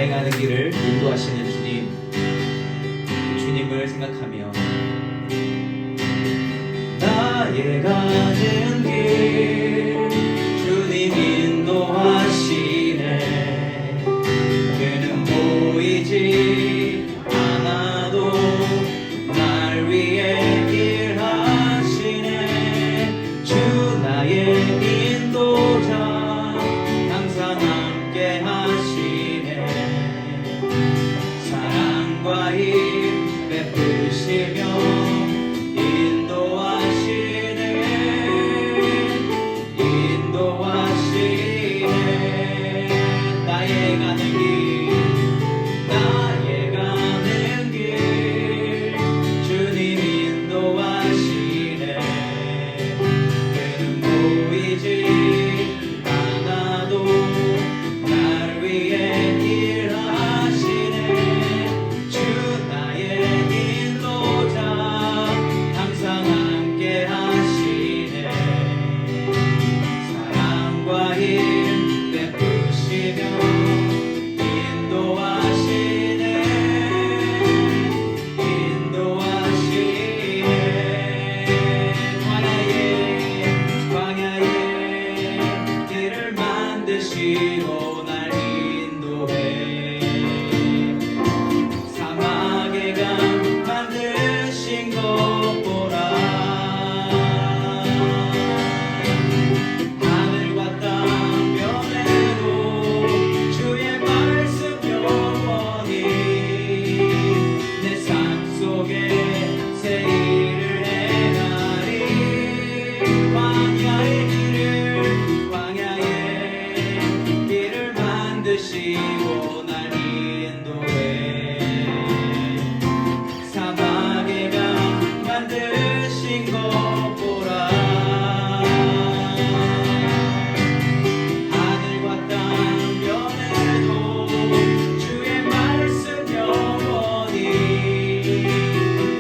나의 가는 길을 인도하시는 주님, 주님을 생각하며 나의 가는 길 주님 인도하시네. 그는 보이지 않아도 날 위해 일하시네. 주 나의 인도자 항상 함께 하시네. 사랑과 힘 베푸시며 만드시고 날 인도해. 사막의 강 만드신 것 보라. 하늘과 땅 변해도 주의 말씀 영원히 내 삶 속에 새 일을 행하리. 광야의 만드시고 날 인도해. 사막의 강 만드신 것 보라. 하늘과 땅 변해도 주의 말씀 영원히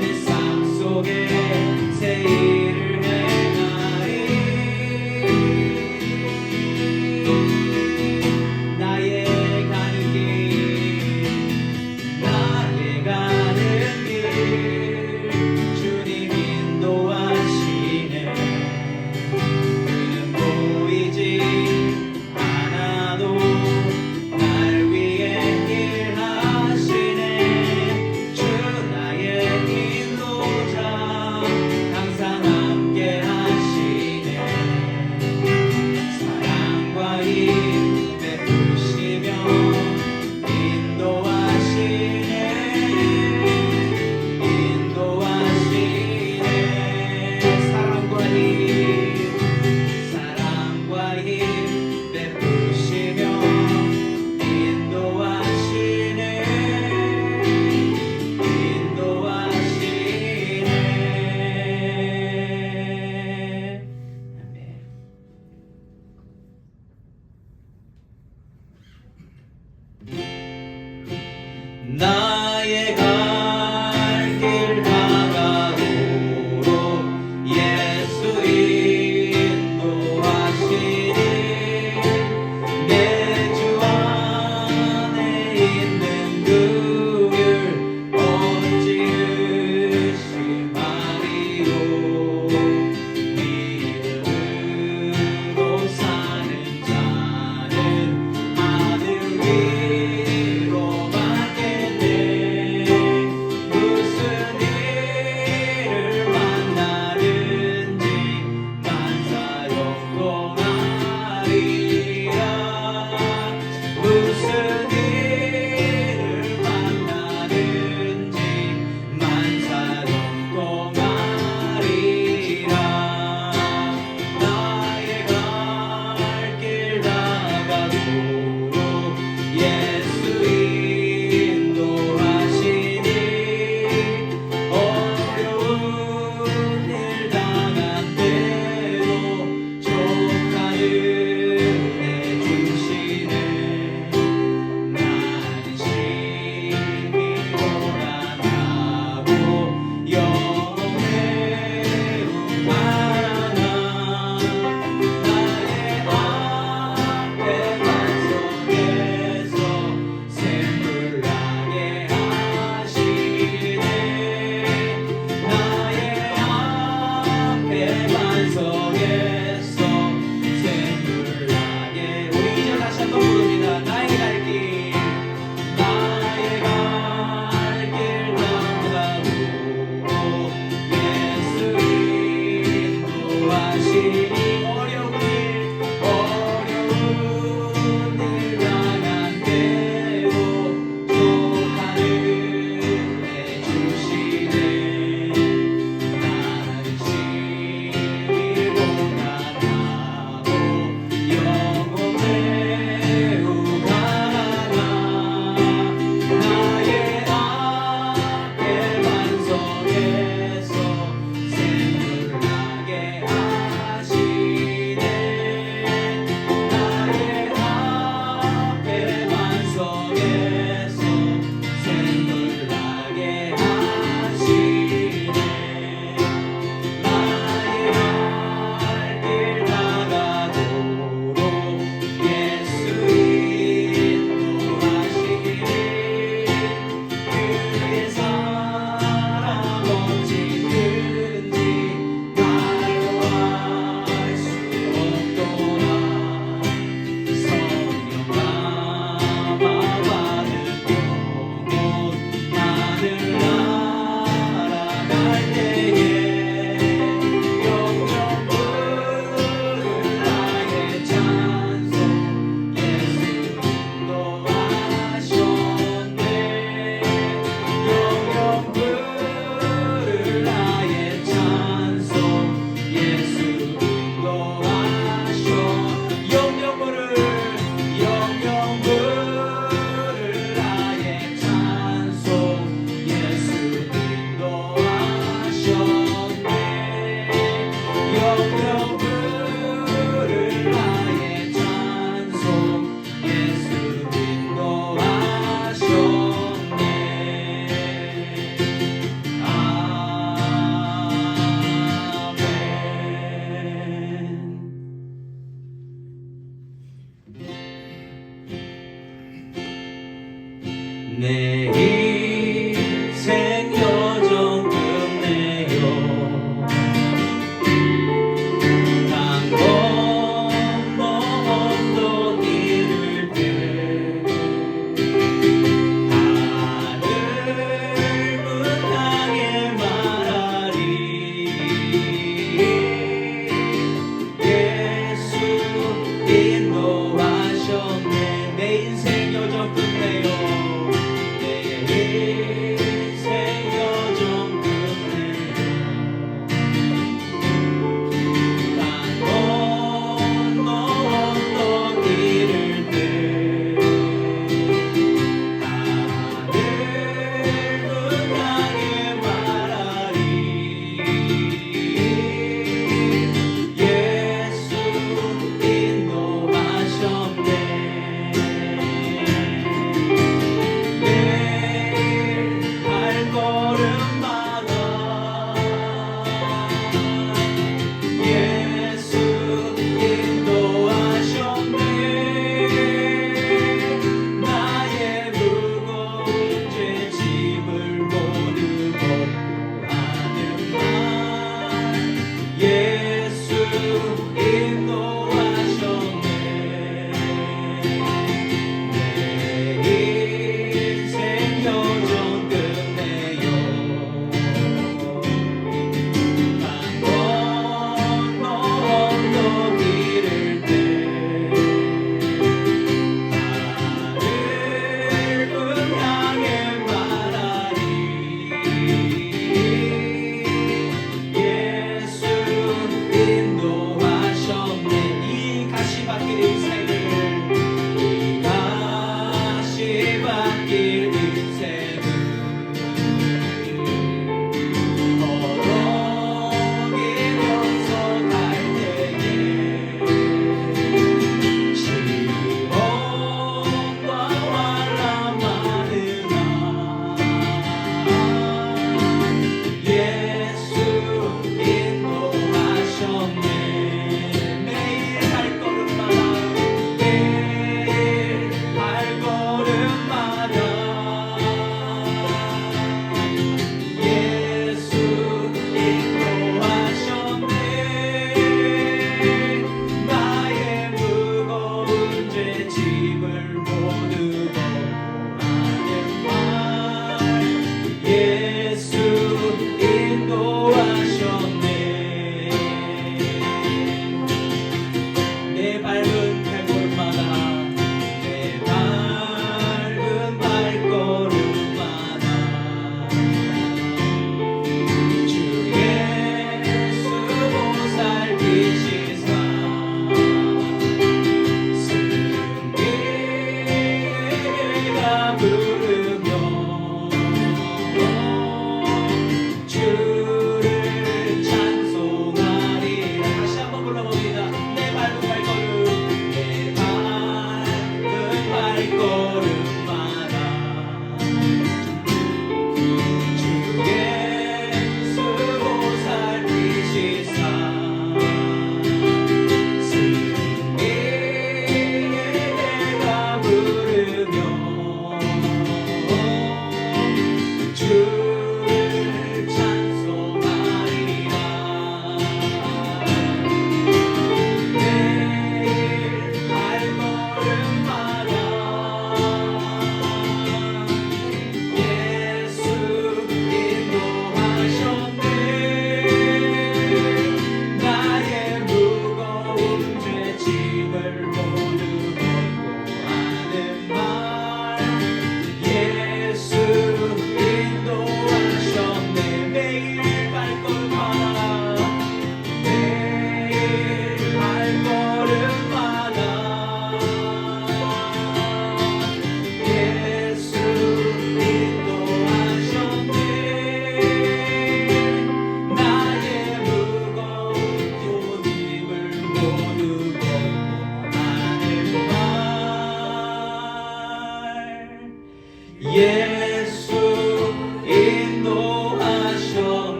내 삶 속에 새 일을 행하리. 나의 가는 길 주님 인도하시네. 그는 보이지 않아도 날 위해 일하시네. 주 나의 인도자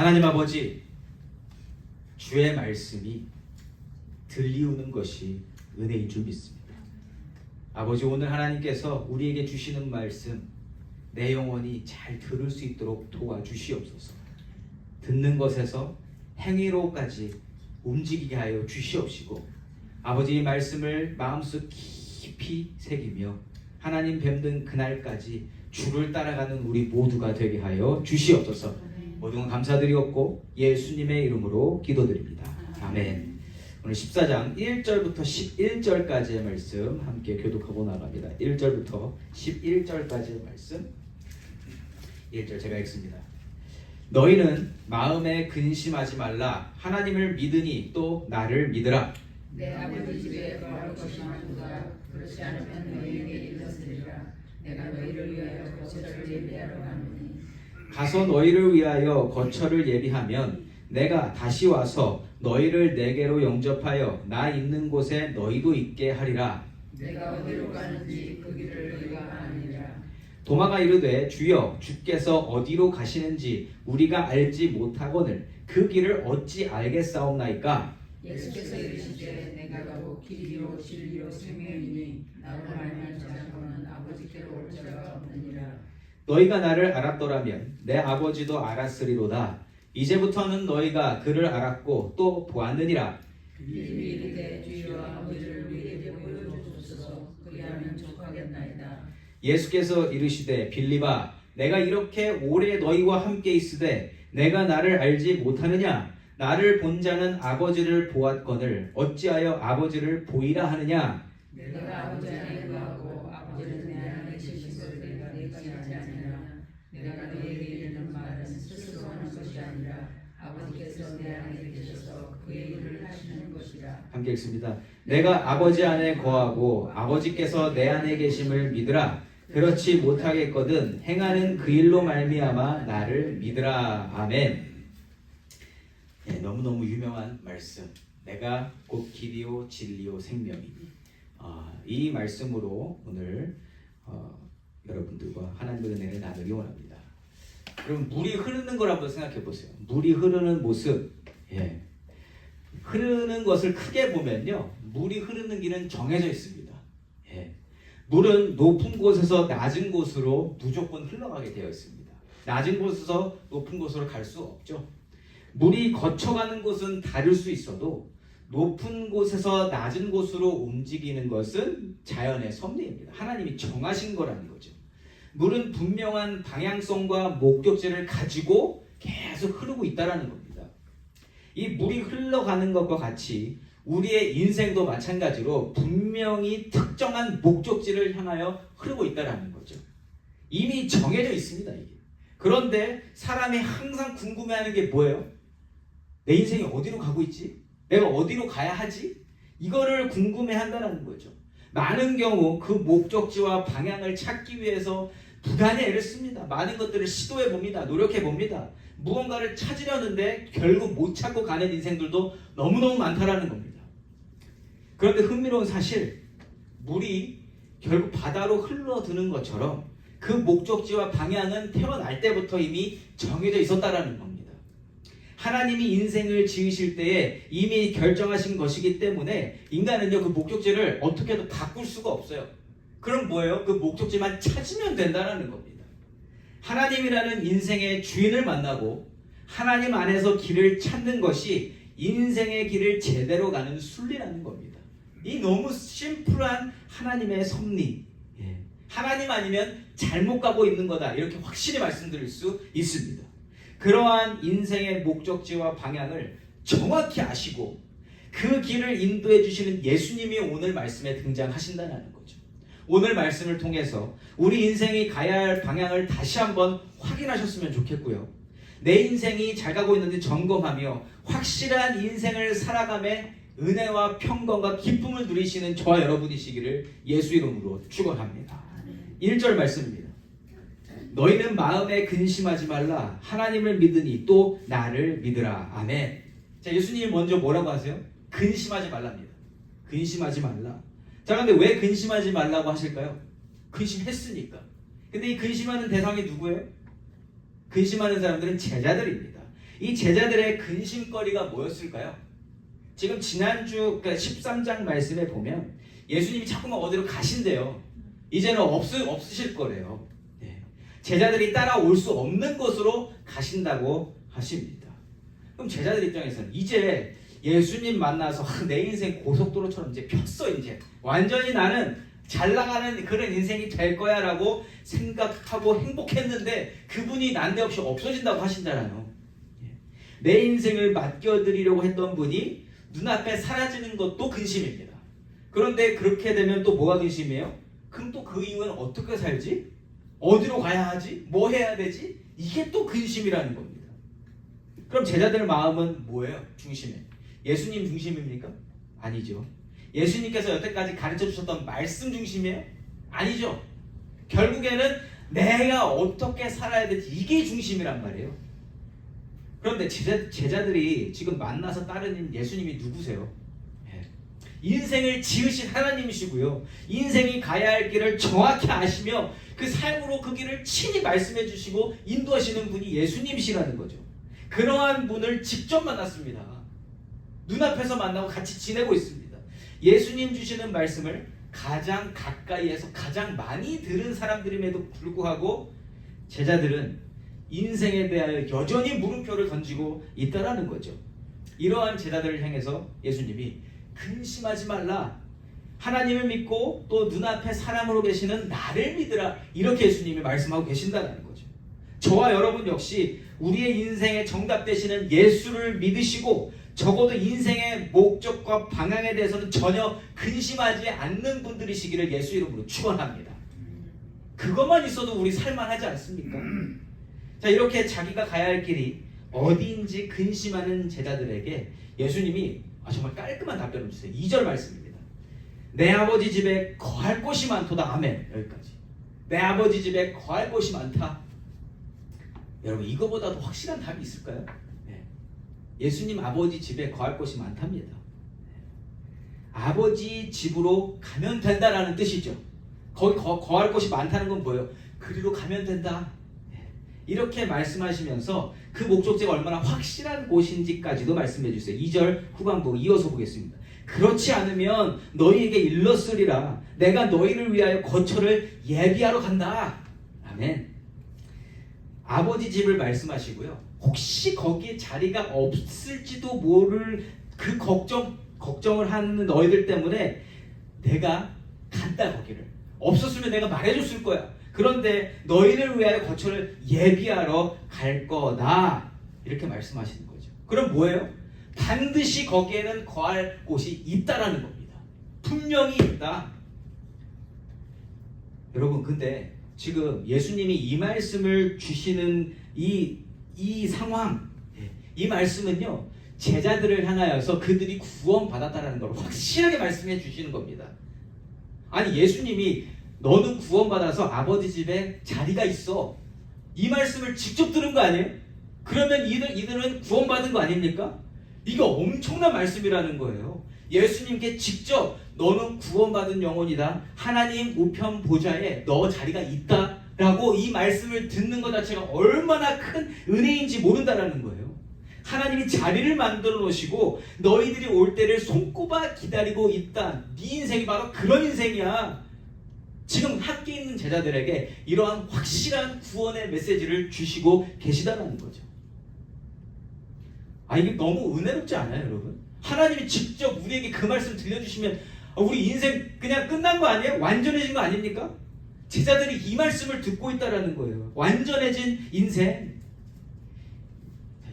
하나님 아버지, 주의 말씀이 들리우는 것이 은혜인 줄 믿습니다. 아버지, 오늘 하나님께서 우리에게 주시는 말씀 내 영혼이 잘 들을 수 있도록 도와주시옵소서. 듣는 것에서 행위로까지 움직이게 하여 주시옵시고, 아버지 이 말씀을 마음속 깊이 새기며 하나님 뵙는 그날까지 주를 따라가는 우리 모두가 되게 하여 주시옵소서. 모든 감사드리옵고 예수님의 이름으로 기도드립니다. 아멘. 오늘 14장 1절부터 11절까지의 말씀 함께 교독하고 나갑니다. 1절부터 11절까지의 말씀. 1절 제가 읽습니다. 너희는 마음에 근심하지 말라. 하나님을 믿으니 또 나를 믿으라. 내 아버지 집에 거할 것이 많도다. 그렇지 않으면 너희에게 일렀으리라. 내가 너희를 위하여 거처를 예비하러 가노니. 가서 너희를 위하여 거처를 예비하면 내가 다시 와서 너희를 내게로 영접하여 나 있는 곳에 너희도 있게 하리라. 내가 어디로 가는지 그 길을 너희가 아니라. 도마가 이르되 주여, 주께서 어디로 가시는지 우리가 알지 못하거늘 그 길을 어찌 알겠사옵나이까? 예수께서 이르시되 내가 가고 길이요 진리요 생명이니 나로 말미암지 않고는 아버지께로 올 자가 없느니라. 너희가 나를 알았더라면 내 아버지도 알았으리로다. 이제부터는 너희가 그를 알았고 또 보았느니라. 빌립이 이르되 주여 아버지를 우리에게 보여주소서. 그리하면 족하겠나이다. 예수께서 이르시되 빌립아, 내가 이렇게 오래 너희와 함께 있으되 내가 나를 알지 못하느냐? 나를 본 자는 아버지를 보았거늘 어찌하여 아버지를 보이라 하느냐? 내가 아버지 안에 거하고 아버지는 내 안에 계시는 내가 내지 아니하니라. 내가 너희에게 이르는 말은 스스로 하는 것이 아니라 아버지께서 내 안에 계셔서 그의 일을 하시는 것이라. 함께 읽습니다. 내가 아버지 안에 거하고 아버지께서 내 안에 계심을 믿으라. 그렇지 못하겠거든 행하는 그 일로 말미암아 나를 믿으라. 아멘. 네, 너무너무 유명한 말씀. 내가 곧 길이요 진리요 생명이니. 이 말씀으로 오늘 여러분들과 하나님의 은혜를 나누기 원합니다. 여러분, 물이 흐르는 걸 한번 생각해 보세요. 물이 흐르는 모습. 예. 흐르는 것을 크게 보면요, 물이 흐르는 길은 정해져 있습니다. 예. 물은 높은 곳에서 낮은 곳으로 무조건 흘러가게 되어 있습니다. 낮은 곳에서 높은 곳으로 갈 수 없죠. 물이 거쳐가는 곳은 다를 수 있어도 높은 곳에서 낮은 곳으로 움직이는 것은 자연의 섭리입니다. 하나님이 정하신 거라는 거죠. 물은 분명한 방향성과 목적지를 가지고 계속 흐르고 있다는 겁니다. 이 물이 흘러가는 것과 같이 우리의 인생도 마찬가지로 분명히 특정한 목적지를 향하여 흐르고 있다는 거죠. 이미 정해져 있습니다, 이게. 그런데 사람이 항상 궁금해하는 게 뭐예요? 내 인생이 어디로 가고 있지? 내가 어디로 가야 하지? 이거를 궁금해한다는 거죠. 많은 경우 그 목적지와 방향을 찾기 위해서 부단히 애를 씁니다. 많은 것들을 시도해 봅니다. 노력해 봅니다. 무언가를 찾으려는데 결국 못 찾고 가는 인생들도 너무너무 많다라는 겁니다. 그런데 흥미로운 사실, 물이 결국 바다로 흘러드는 것처럼 그 목적지와 방향은 태어날 때부터 이미 정해져 있었다라는 겁니다. 하나님이 인생을 지으실 때에 이미 결정하신 것이기 때문에 인간은요, 그 목적지를 어떻게든 바꿀 수가 없어요. 그럼 뭐예요? 그 목적지만 찾으면 된다는 겁니다. 하나님이라는 인생의 주인을 만나고 하나님 안에서 길을 찾는 것이 인생의 길을 제대로 가는 순리라는 겁니다. 이 너무 심플한 하나님의 섭리. 하나님 아니면 잘못 가고 있는 거다, 이렇게 확실히 말씀드릴 수 있습니다. 그러한 인생의 목적지와 방향을 정확히 아시고 그 길을 인도해 주시는 예수님이 오늘 말씀에 등장하신다는 거죠. 오늘 말씀을 통해서 우리 인생이 가야 할 방향을 다시 한번 확인하셨으면 좋겠고요. 내 인생이 잘 가고 있는지 점검하며 확실한 인생을 살아감에 은혜와 평강과 기쁨을 누리시는 저와 여러분이시기를 예수 이름으로 축원합니다. 1절 말씀입니다. 너희는 마음에 근심하지 말라. 하나님을 믿으니 또 나를 믿으라. 아멘. 자, 예수님이 먼저 뭐라고 하세요? 근심하지 말랍니다. 근심하지 말라. 자, 근데 왜 근심하지 말라고 하실까요? 근심했으니까. 근데 이 근심하는 대상이 누구예요? 근심하는 사람들은 제자들입니다. 이 제자들의 근심거리가 뭐였을까요? 지금 지난주 그러니까 13장 말씀에 보면 예수님이 자꾸만 어디로 가신대요. 이제는 없으실 거래요. 네. 제자들이 따라올 수 없는 곳으로 가신다고 하십니다. 그럼 제자들 입장에서는 이제 예수님 만나서 내 인생 고속도로처럼 이제 폈어. 이제 완전히 나는 잘 나가는 그런 인생이 될 거야 라고 생각하고 행복했는데 그분이 난데없이 없어진다고 하신잖아요. 내 인생을 맡겨드리려고 했던 분이 눈앞에 사라지는 것도 근심입니다. 그런데 그렇게 되면 또 뭐가 근심이에요? 그럼 또 그 이후에는 어떻게 살지? 어디로 가야 하지? 뭐 해야 되지? 이게 또 근심이라는 겁니다. 그럼 제자들 마음은 뭐예요? 중심에 예수님 중심입니까? 아니죠. 예수님께서 여태까지 가르쳐 주셨던 말씀 중심이에요? 아니죠. 결국에는 내가 어떻게 살아야 될지 이게 중심이란 말이에요. 그런데 제자들이 지금 만나서 따르는 예수님이 누구세요? 인생을 지으신 하나님이시고요. 인생이 가야 할 길을 정확히 아시며 그 삶으로 그 길을 친히 말씀해 주시고 인도하시는 분이 예수님이시라는 거죠. 그러한 분을 직접 만났습니다. 눈앞에서 만나고 같이 지내고 있습니다. 예수님 주시는 말씀을 가장 가까이에서 가장 많이 들은 사람들임에도 불구하고 제자들은 인생에 대하여 여전히 물음표를 던지고 있다라는 거죠. 이러한 제자들을 향해서 예수님이 근심하지 말라. 하나님을 믿고 또 눈앞에 사람으로 계시는 나를 믿으라. 이렇게 예수님이 말씀하고 계신다는 거죠. 저와 여러분 역시 우리의 인생의 정답 되시는 예수를 믿으시고 적어도 인생의 목적과 방향에 대해서는 전혀 근심하지 않는 분들이시기를 예수 이름으로 축원합니다. 그것만 있어도 우리 살만하지 않습니까? 자, 이렇게 자기가 가야 할 길이 어디인지 근심하는 제자들에게 예수님이 정말 깔끔한 답변을 주세요. 2절 말씀입니다. 내 아버지 집에 거할 곳이 많도다. 아멘. 여기까지. 내 아버지 집에 거할 곳이 많다. 여러분 이거보다도 확실한 답이 있을까요? 예수님 아버지 집에 거할 곳이 많답니다. 아버지 집으로 가면 된다라는 뜻이죠. 거기 거할 곳이 많다는 건 뭐예요? 그리로 가면 된다. 이렇게 말씀하시면서 그 목적지가 얼마나 확실한 곳인지까지도 말씀해 주세요. 2절 후반부 이어서 보겠습니다. 그렇지 않으면 너희에게 일렀으리라. 내가 너희를 위하여 거처를 예비하러 간다. 아멘. 아버지 집을 말씀하시고요. 혹시 거기에 자리가 없을지도 모를 그 걱정을 하는 너희들 때문에 내가 간다. 거기를 없었으면 내가 말해줬을 거야. 그런데 너희를 위하여 거처를 예비하러 갈 거다. 이렇게 말씀하시는 거죠. 그럼 뭐예요? 반드시 거기에는 거할 곳이 있다라는 겁니다. 분명히 있다. 여러분 근데 지금 예수님이 이 말씀을 주시는 이 상황, 이 말씀은요 제자들을 향하여서 그들이 구원받았다라는 걸 확실하게 말씀해 주시는 겁니다. 아니 예수님이 너는 구원받아서 아버지 집에 자리가 있어. 이 말씀을 직접 들은 거 아니에요? 그러면 이들은 구원받은 거 아닙니까? 이거 엄청난 말씀이라는 거예요. 예수님께 직접 너는 구원받은 영혼이다. 하나님 우편 보좌에 너 자리가 있다. 라고 이 말씀을 듣는 것 자체가 얼마나 큰 은혜인지 모른다라는 거예요. 하나님이 자리를 만들어 놓으시고 너희들이 올 때를 손꼽아 기다리고 있다. 네 인생이 바로 그런 인생이야. 지금 함께 있는 제자들에게 이러한 확실한 구원의 메시지를 주시고 계시다는 거죠. 이게 너무 은혜롭지 않아요, 여러분? 하나님이 직접 우리에게 그 말씀 들려주시면 우리 인생 그냥 끝난 거 아니에요? 완전해진 거 아닙니까? 제자들이 이 말씀을 듣고 있다라는 거예요. 완전해진 인생.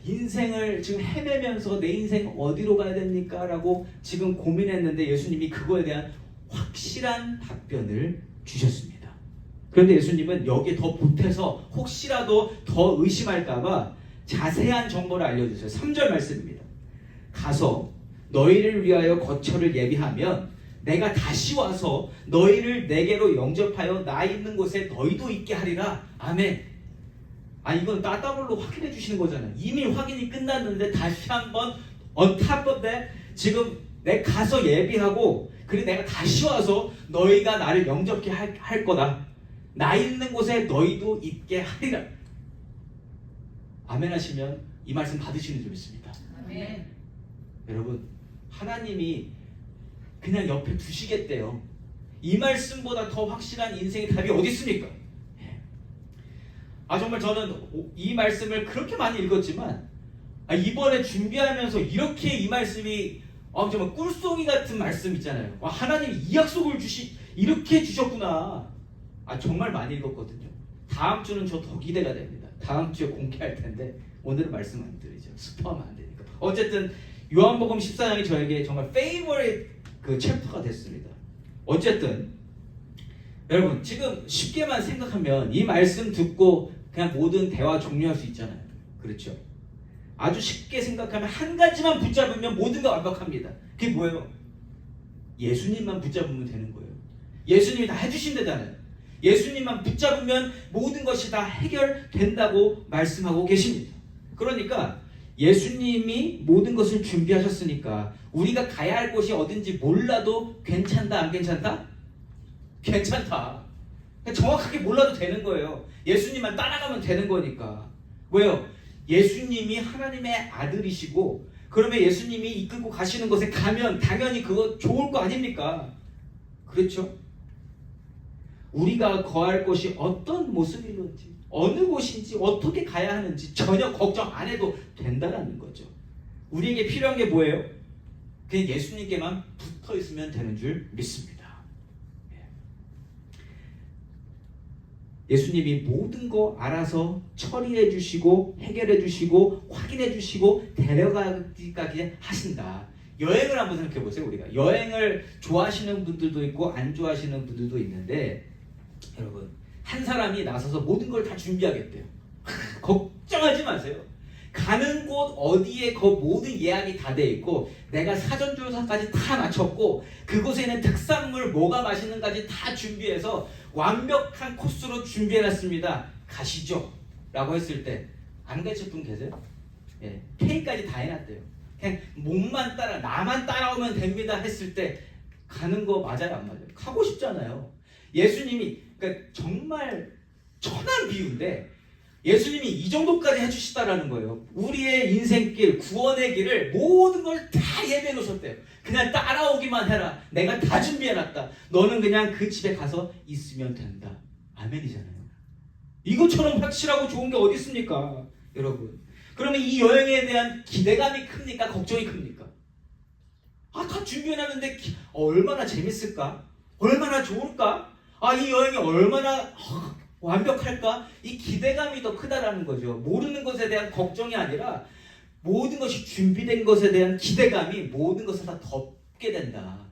인생을 지금 헤매면서 내 인생 어디로 가야 됩니까? 라고 지금 고민했는데 예수님이 그거에 대한 확실한 답변을 주셨습니다. 그런데 예수님은 여기에 더 보태서 혹시라도 더 의심할까봐 자세한 정보를 알려주세요. 3절 말씀입니다. 가서 너희를 위하여 거처를 예비하면 내가 다시 와서 너희를 내게로 영접하여 나 있는 곳에 너희도 있게 하리라. 아멘. 이건 따따블로 확인해 주시는 거잖아요. 이미 확인이 끝났는데 다시 한번 on top of that 지금 내가 가서 예비하고 그리고 내가 다시 와서 너희가 나를 영접케 할 거다. 나 있는 곳에 너희도 있게 하리라. 아멘 하시면 이 말씀 받으시는 줄 믿습니다. 아멘. 여러분, 하나님이 그냥 옆에 두시겠대요. 이 말씀보다 더 확실한 인생의 답이 어디 있습니까? 정말 저는 이 말씀을 그렇게 많이 읽었지만 이번에 준비하면서 이렇게 이 말씀이 정말 꿀송이 같은 말씀 있잖아요. 하나님이 이 약속을 이렇게 주셨구나. 정말 많이 읽었거든요. 다음 주는 저 더 기대가 됩니다. 다음 주에 공개할 텐데 오늘은 말씀 안 드리죠. 스포하면 안 되니까. 어쨌든 요한복음 14장이 저에게 정말 페이버릿 그 챕터가 됐습니다. 어쨌든 여러분, 지금 쉽게만 생각하면 이 말씀 듣고 그냥 모든 대화 종료할 수 있잖아요. 그렇죠? 아주 쉽게 생각하면 한 가지만 붙잡으면 모든 게 완벽합니다. 그게 뭐예요? 예수님만 붙잡으면 되는 거예요. 예수님이 다 해주신다잖아요. 예수님만 붙잡으면 모든 것이 다 해결된다고 말씀하고 계십니다. 그러니까 예수님이 모든 것을 준비하셨으니까 우리가 가야 할 곳이 어딘지 몰라도 괜찮다, 안 괜찮다? 괜찮다. 정확하게 몰라도 되는 거예요. 예수님만 따라가면 되는 거니까. 왜요? 예수님이 하나님의 아들이시고 그러면 예수님이 이끌고 가시는 곳에 가면 당연히 그거 좋을 거 아닙니까? 그렇죠? 우리가 거할 곳이 어떤 모습일런지, 어느 곳인지, 어떻게 가야 하는지 전혀 걱정 안 해도 된다는 거죠. 우리에게 필요한 게 뭐예요? 그냥 예수님께만 붙어 있으면 되는 줄 믿습니다. 예수님이 모든 거 알아서 처리해 주시고 해결해 주시고 확인해 주시고 데려가기까지 하신다. 여행을 한번 생각해 보세요. 우리가 여행을 좋아하시는 분들도 있고 안 좋아하시는 분들도 있는데, 여러분, 한 사람이 나서서 모든 걸 다 준비하겠대요. 걱정하지 마세요. 가는 곳 어디에 그 모든 예약이 다 돼 있고 내가 사전 조사까지 다 마쳤고 그곳에 있는 특산물 뭐가 맛있는가지 다 준비해서 완벽한 코스로 준비해놨습니다. 가시죠 라고 했을 때 안 가실 분 계세요? K까지 다 해놨대요. 그냥 몸만 따라 나만 따라오면 됩니다 했을 때 가는 거 맞아요, 안 맞아요? 가고 싶잖아요. 예수님이 그러니까 정말 천한 비유인데 예수님이 이 정도까지 해주시다라는 거예요. 우리의 인생길, 구원의 길을 모든 걸 다 예배해 놓으셨대요. 그냥 따라오기만 해라. 내가 다 준비해놨다. 너는 그냥 그 집에 가서 있으면 된다. 아멘이잖아요. 이것처럼 확실하고 좋은 게 어디 있습니까? 여러분. 그러면 이 여행에 대한 기대감이 큽니까? 걱정이 큽니까? 다 준비해놨는데 얼마나 재밌을까? 얼마나 좋을까? 이 여행이 얼마나 완벽할까? 이 기대감이 더 크다라는 거죠. 모르는 것에 대한 걱정이 아니라 모든 것이 준비된 것에 대한 기대감이 모든 것을 다 덮게 된다.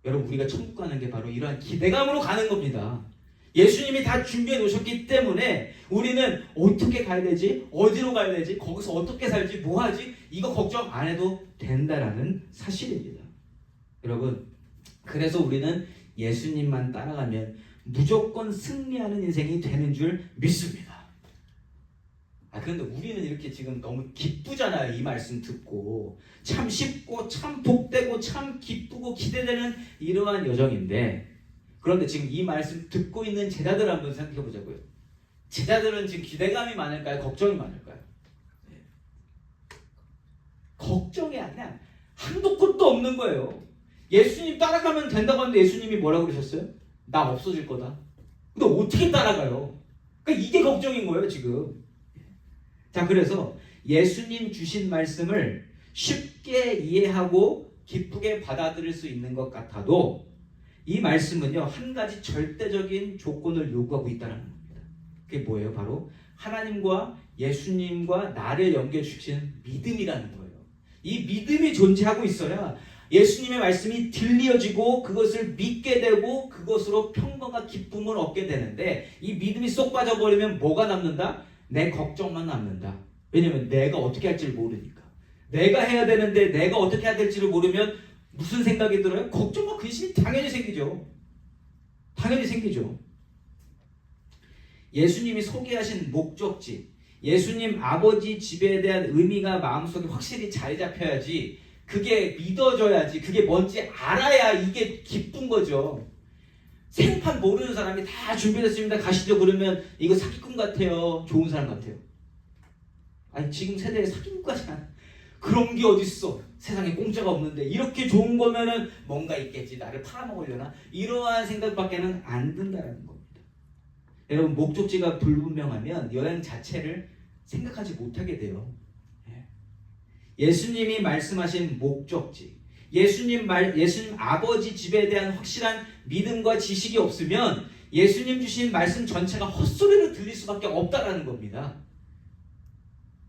여러분, 우리가 천국 가는 게 바로 이러한 기대감으로 가는 겁니다. 예수님이 다 준비해 놓으셨기 때문에 우리는 어떻게 가야 되지? 어디로 가야 되지? 거기서 어떻게 살지? 뭐 하지? 이거 걱정 안 해도 된다라는 사실입니다. 여러분, 그래서 우리는 예수님만 따라가면 무조건 승리하는 인생이 되는 줄 믿습니다. 그런데 우리는 이렇게 지금 너무 기쁘잖아요. 이 말씀 듣고 참 쉽고 참 복되고 참 기쁘고 기대되는 이러한 여정인데, 그런데 지금 이 말씀 듣고 있는 제자들 한번 생각해 보자고요. 제자들은 지금 기대감이 많을까요? 걱정이 많을까요? 걱정이 아니라 한도 끝도 없는 거예요. 예수님 따라가면 된다고 하는데 예수님이 뭐라고 그러셨어요? 나 없어질 거다. 근데 어떻게 따라가요? 그러니까 이게 걱정인 거예요, 지금. 자, 그래서 예수님 주신 말씀을 쉽게 이해하고 기쁘게 받아들일 수 있는 것 같아도 이 말씀은요, 한 가지 절대적인 조건을 요구하고 있다는 겁니다. 그게 뭐예요? 바로 하나님과 예수님과 나를 연결시키는 믿음이라는 거예요. 이 믿음이 존재하고 있어야 예수님의 말씀이 들려지고 그것을 믿게 되고 그것으로 평강과 기쁨을 얻게 되는데, 이 믿음이 쏙 빠져버리면 뭐가 남는다? 내 걱정만 남는다. 왜냐면 내가 어떻게 할지를 모르니까. 내가 해야 되는데 내가 어떻게 해야 될지를 모르면 무슨 생각이 들어요? 걱정과 근심이 당연히 생기죠. 당연히 생기죠. 예수님이 소개하신 목적지, 예수님 아버지 집에 대한 의미가 마음속에 확실히 자리 잡혀야지, 그게 믿어져야지, 그게 뭔지 알아야 이게 기쁜 거죠. 생판 모르는 사람이 다 준비됐습니다. 가시죠. 그러면 이거 사기꾼 같아요? 좋은 사람 같아요? 아니 지금 세대에 사기꾼까지 안 그런 게 어딨어. 세상에 공짜가 없는데 이렇게 좋은 거면은 뭔가 있겠지. 나를 팔아먹으려나? 이러한 생각밖에는 안 든다는 겁니다. 여러분 목적지가 불분명하면 여행 자체를 생각하지 못하게 돼요. 예수님이 말씀하신 목적지, 예수님 아버지 집에 대한 확실한 믿음과 지식이 없으면 예수님 주신 말씀 전체가 헛소리로 들릴 수밖에 없다라는 겁니다.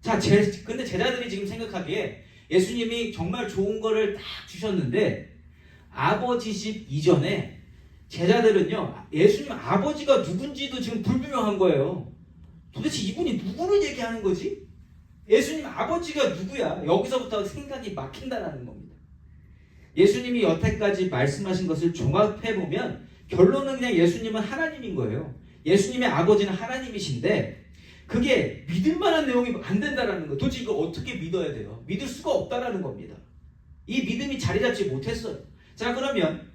자, 근데 제자들이 지금 생각하기에 예수님이 정말 좋은 거를 딱 주셨는데 아버지 집 이전에 제자들은요 예수님 아버지가 누군지도 지금 불분명한 거예요. 도대체 이분이 누구를 얘기하는 거지? 예수님 아버지가 누구야? 여기서부터 생각이 막힌다는 겁니다. 예수님이 여태까지 말씀하신 것을 종합해보면 결론은 그냥 예수님은 하나님인 거예요. 예수님의 아버지는 하나님이신데 그게 믿을 만한 내용이 안 된다는 거예요. 도대체 이거 어떻게 믿어야 돼요? 믿을 수가 없다라는 겁니다. 이 믿음이 자리 잡지 못했어요. 자, 그러면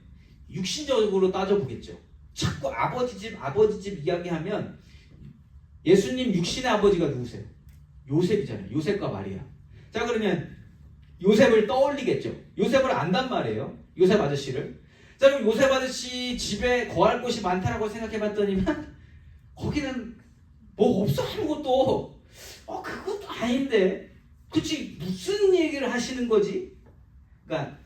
육신적으로 따져보겠죠. 자꾸 아버지 집 이야기하면 예수님 육신의 아버지가 누구세요? 요셉이잖아요. 요셉과 마리아. 자, 그러면 요셉을 떠올리겠죠. 요셉을 안단 말이에요. 요셉 아저씨를. 자, 그럼 요셉 아저씨 집에 거할 곳이 많다라고 생각해봤더니만 거기는 뭐 없어 아무것도. 그것도 아닌데. 그치 무슨 얘기를 하시는 거지? 그러니까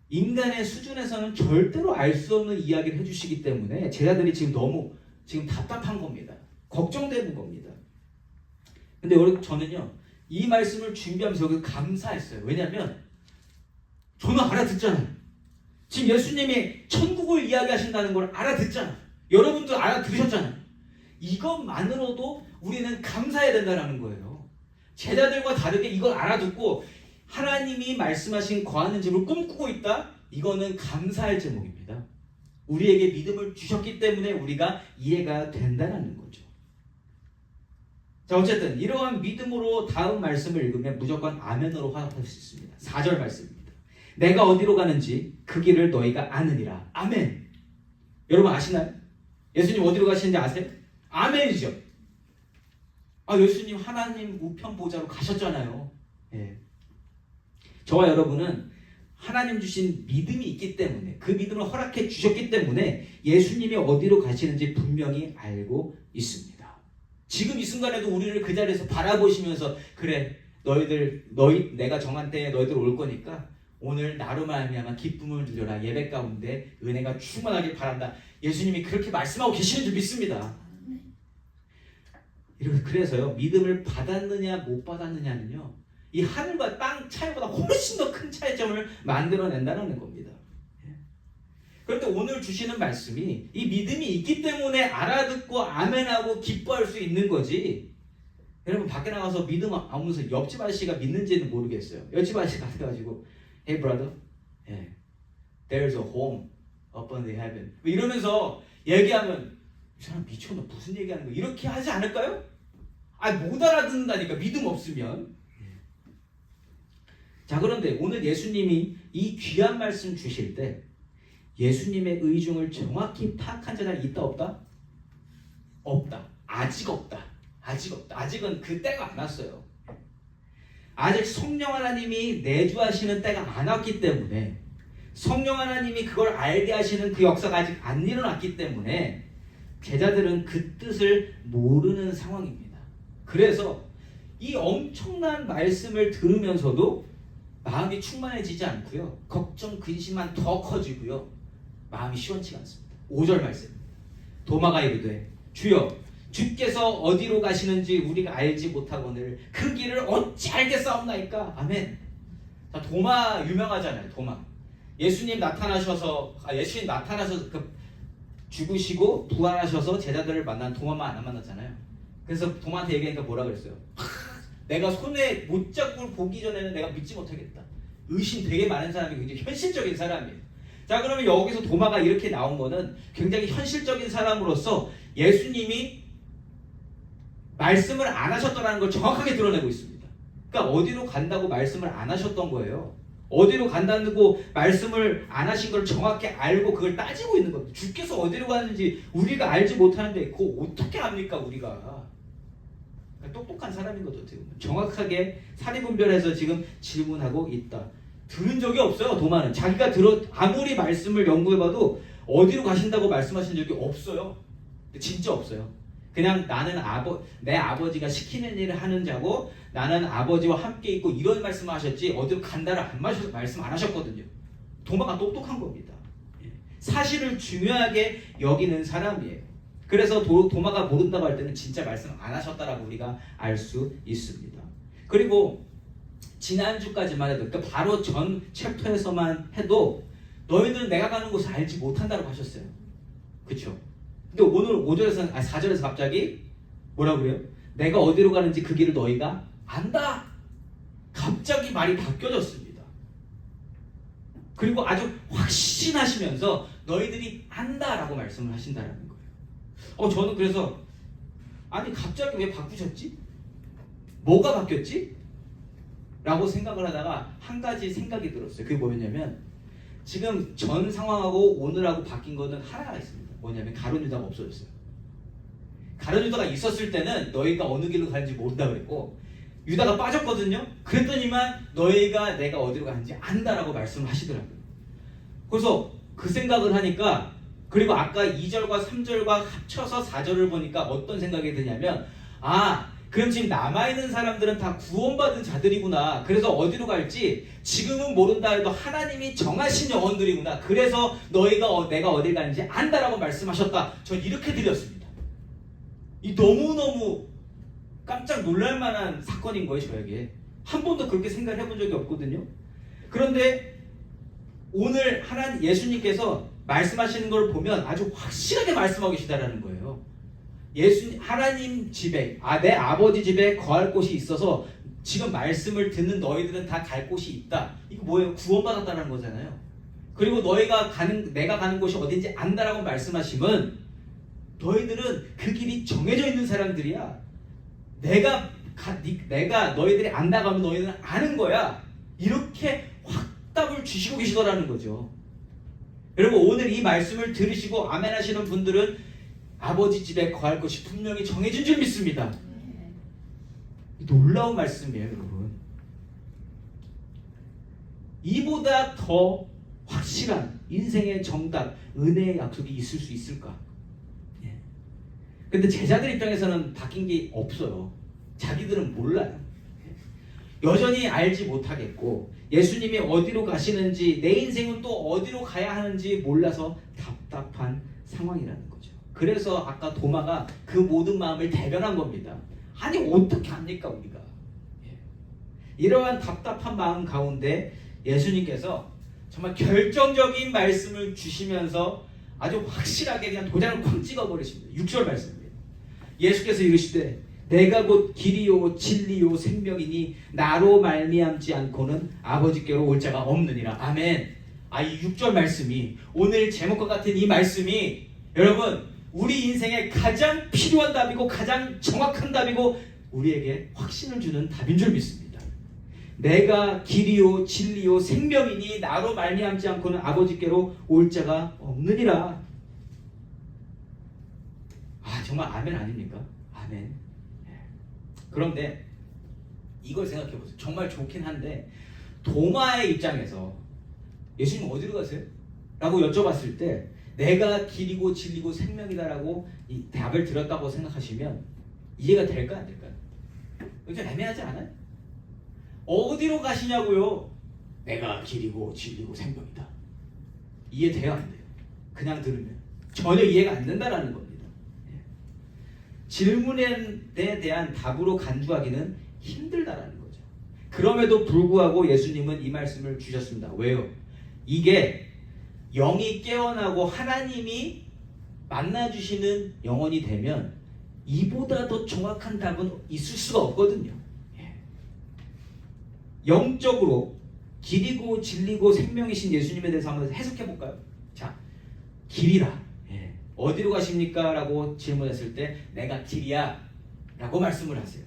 인간의 수준에서는 절대로 알 수 없는 이야기를 해주시기 때문에 제자들이 지금 너무 답답한 겁니다. 걱정되는 겁니다. 근데 저는요 이 말씀을 준비하면서 감사했어요. 왜냐하면 저는 알아듣잖아요. 지금 예수님이 천국을 이야기하신다는 걸 알아듣잖아요. 여러분도 알아들으셨잖아요. 이것만으로도 우리는 감사해야 된다는 거예요. 제자들과 다르게 이걸 알아듣고 하나님이 말씀하신 거하는 집을 꿈꾸고 있다? 이거는 감사할 제목입니다. 우리에게 믿음을 주셨기 때문에 우리가 이해가 된다는 거죠. 자, 어쨌든 이러한 믿음으로 다음 말씀을 읽으면 무조건 아멘으로 화답할 수 있습니다. 4절 말씀입니다. 내가 어디로 가는지 그 길을 너희가 아느니라. 아멘. 여러분 아시나요? 예수님 어디로 가시는지 아세요? 아멘이죠. 예수님 하나님 우편 보좌로 가셨잖아요. 예. 저와 여러분은 하나님 주신 믿음이 있기 때문에 그 믿음을 허락해 주셨기 때문에 예수님이 어디로 가시는지 분명히 알고 있습니다. 지금 이 순간에도 우리를 그 자리에서 바라보시면서 그래 내가 정한 때에 너희들 올 거니까 오늘 나로 말미암아 기쁨을 누려라. 예배 가운데 은혜가 충만하길 바란다. 예수님이 그렇게 말씀하고 계시는 줄 믿습니다. 그래서요 믿음을 받았느냐 못 받았느냐는요 이 하늘과 땅 차이보다 훨씬 더 큰 차이점을 만들어낸다는 겁니다. 그런데 오늘 주시는 말씀이 이 믿음이 있기 때문에 알아듣고 아멘하고 기뻐할 수 있는 거지. 여러분 밖에 나가서 믿음 아무서 옆집 아저씨가 믿는지는 모르겠어요. 옆집 아저씨 가가지고 Hey brother, there's a home up in the heaven 이러면서 얘기하면 이 사람 미쳤나 무슨 얘기하는 거야 이렇게 하지 않을까요? 못 알아듣는다니까 믿음 없으면. 자, 그런데 오늘 예수님이 이 귀한 말씀 주실 때 예수님의 의중을 정확히 파악한 자가 있다 없다? 없다. 아직 없다. 아직은 그 때가 안 왔어요. 아직 성령 하나님이 내주하시는 때가 안 왔기 때문에 성령 하나님이 그걸 알게 하시는 그 역사가 아직 안 일어났기 때문에 제자들은 그 뜻을 모르는 상황입니다. 그래서 이 엄청난 말씀을 들으면서도 마음이 충만해지지 않고요. 걱정, 근심만 더 커지고요. 마음이 시원치가 않습니다. 5절 말씀입니다. 도마가 이르되 주여 주께서 어디로 가시는지 우리가 알지 못하거늘 그 길을 어찌 알겠사옵나이까. 아멘. 자, 도마 유명하잖아요. 도마. 예수님 나타나셔서 죽으시고 부활하셔서 제자들을 만난 도마만 안 만났잖아요. 그래서 도마한테 얘기하니까 뭐라 그랬어요? 내가 손에 못 잡고 보기 전에는 내가 믿지 못하겠다. 의심 되게 많은 사람이 굉장히 현실적인 사람이에요. 자, 그러면 여기서 도마가 이렇게 나온 거는 굉장히 현실적인 사람으로서 예수님이 말씀을 안 하셨다는 걸 정확하게 드러내고 있습니다. 그러니까 어디로 간다고 말씀을 안 하셨던 거예요. 어디로 간다고 말씀을 안 하신 걸 정확히 알고 그걸 따지고 있는 겁니다. 주께서 어디로 가는지 우리가 알지 못하는데 그거 어떻게 압니까 우리가. 똑똑한 사람인 거죠. 어떻게 보면. 정확하게 사리 분별해서 지금 질문하고 있다. 들은 적이 없어요. 도마는 자기가 아무리 말씀을 연구해봐도 어디로 가신다고 말씀하신 적이 없어요. 진짜 없어요. 그냥 나는 내 아버지가 시키는 일을 하는 자고 나는 아버지와 함께 있고 이런 말씀을 하셨지 어디로 간다를 말씀 안 하셨거든요. 도마가 똑똑한 겁니다. 사실을 중요하게 여기는 사람이에요. 그래서 도마가 모른다고 할 때는 진짜 말씀 안 하셨다라고 우리가 알 수 있습니다. 그리고 지난주까지만 해도 그러니까 바로 전 챕터에서만 해도 너희들은 내가 가는 곳을 알지 못한다고 하셨어요. 그렇죠? 근데 오늘 4절에서 갑자기 뭐라고 그래요? 내가 어디로 가는지 그 길을 너희가 안다. 갑자기 말이 바뀌어졌습니다. 그리고 아주 확신하시면서 너희들이 안다라고 말씀을 하신다라는 거예요. 저는 그래서 아니 갑자기 왜 바꾸셨지? 뭐가 바뀌었지? 라고 생각을 하다가 한 가지 생각이 들었어요. 그게 뭐였냐면 지금 전 상황하고 오늘하고 바뀐 거는 하나가 있습니다. 뭐냐면 가룟 유다가 없어졌어요. 가룟 유다가 있었을 때는 너희가 어느 길로 가는지 모른다 그랬고 유다가 빠졌거든요. 그랬더니만 너희가 내가 어디로 가는지 안다라고 말씀을 하시더라고요. 그래서 그 생각을 하니까 그리고 아까 2절과 3절과 합쳐서 4절을 보니까 어떤 생각이 드냐면 그럼 지금 남아있는 사람들은 다 구원받은 자들이구나. 그래서 어디로 갈지 지금은 모른다 해도 하나님이 정하신 영혼들이구나. 그래서 너희가 내가 어딜 가는지 안다라고 말씀하셨다. 전 이렇게 드렸습니다. 이 너무너무 깜짝 놀랄 만한 사건인 거예요. 저에게. 한 번도 그렇게 생각을 해본 적이 없거든요. 그런데 오늘 예수님께서 말씀하시는 걸 보면 아주 확실하게 말씀하고 계시다라는 거예요. 하나님 집에 내 아버지 집에 거할 곳이 있어서 지금 말씀을 듣는 너희들은 다 갈 곳이 있다. 이거 뭐예요? 구원받았다는 거잖아요. 그리고 내가 가는 곳이 어딘지 안다라고 말씀하시면 너희들은 그 길이 정해져 있는 사람들이야. 내가 너희들이 안다고 하면 너희는 아는 거야. 이렇게 확답을 주시고 계시더라는 거죠. 여러분 오늘 이 말씀을 들으시고 아멘 하시는 분들은 아버지 집에 거할 것이 분명히 정해진 줄 믿습니다. 놀라운 말씀이에요, 여러분. 이보다 더 확실한 인생의 정답, 은혜의 약속이 있을 수 있을까? 근데 제자들 입장에서는 바뀐 게 없어요. 자기들은 몰라요. 여전히 알지 못하겠고 예수님이 어디로 가시는지 내 인생은 또 어디로 가야 하는지 몰라서 답답한 상황이라는 거죠. 그래서 아까 도마가 그 모든 마음을 대변한 겁니다. 아니 어떻게 합니까 우리가? 이러한 답답한 마음 가운데 예수님께서 정말 결정적인 말씀을 주시면서 아주 확실하게 그냥 도장을 쾅 찍어버리십니다. 6절 말씀입니다. 예수께서 이르시되 내가 곧 길이요 진리요 생명이니 나로 말미암지 않고는 아버지께로 올 자가 없느니라. 아멘. 이 6절 말씀이 오늘 제목과 같은 이 말씀이 여러분 우리 인생에 가장 필요한 답이고 가장 정확한 답이고 우리에게 확신을 주는 답인 줄 믿습니다. 내가 길이요 진리요 생명이니 나로 말미암지 않고는 아버지께로 올 자가 없느니라. 정말 아멘 아닙니까? 아멘. 그런데 이걸 생각해 보세요. 정말 좋긴 한데 도마의 입장에서 예수님 어디로 가세요? 라고 여쭤봤을 때 내가 길이고 진리고 생명이다라고 이 답을 들었다고 생각하시면 이해가 될까 안 될까요? 좀 애매하지 않아요? 어디로 가시냐고요? 내가 길이고 진리고 생명이다. 이해돼요 안 돼요? 그냥 들으면 전혀 이해가 안 된다라는 겁니다. 질문에 대한 답으로 간주하기는 힘들다라는 거죠. 그럼에도 불구하고 예수님은 이 말씀을 주셨습니다. 왜요? 이게 영이 깨어나고 하나님이 만나주시는 영혼이 되면 이보다 더 정확한 답은 있을 수가 없거든요. 영적으로 길이고 진리고 생명이신 예수님에 대해서 한번 해석해 볼까요? 자, 길이라. 어디로 가십니까? 라고 질문했을 때 내가 길이야 라고 말씀을 하세요.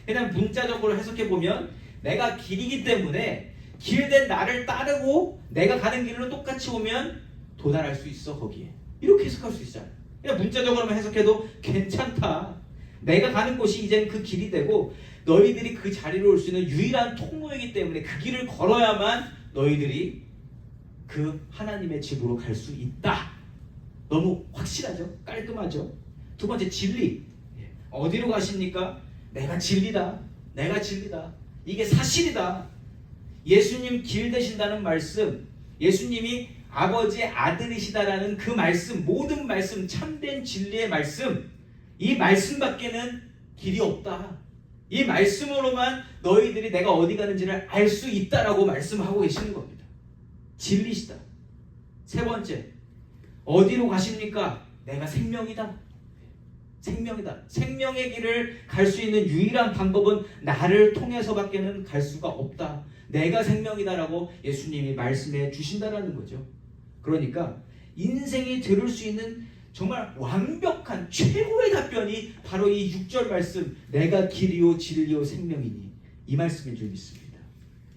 그냥 문자적으로 해석해 보면 내가 길이기 때문에 길된 나를 따르고 내가 가는 길로 똑같이 오면 도달할 수 있어 거기에. 이렇게 해석할 수 있잖아요. 그냥 문자적으로만 해석해도 괜찮다. 내가 가는 곳이 이제는 그 길이 되고 너희들이 그 자리로 올 수 있는 유일한 통로이기 때문에 그 길을 걸어야만 너희들이 그 하나님의 집으로 갈 수 있다. 너무 확실하죠? 깔끔하죠? 두 번째, 진리. 어디로 가십니까? 내가 진리다. 내가 진리다. 이게 사실이다. 예수님 길 되신다는 말씀, 예수님이 아버지의 아들이시다라는 그 말씀, 모든 말씀, 참된 진리의 말씀, 이 말씀밖에는 길이 없다. 이 말씀으로만 너희들이 내가 어디 가는지를 알 수 있다라고 말씀하고 계시는 겁니다. 진리시다. 세 번째, 어디로 가십니까? 내가 생명이다. 생명이다. 생명의 길을 갈 수 있는 유일한 방법은 나를 통해서밖에는 갈 수가 없다. 내가 생명이다라고 예수님이 말씀해 주신다라는 거죠. 그러니까 인생이 들을 수 있는 정말 완벽한 최고의 답변이 바로 이 6절 말씀, 내가 길이요 진리요 생명이니, 이 말씀인 줄 믿습니다.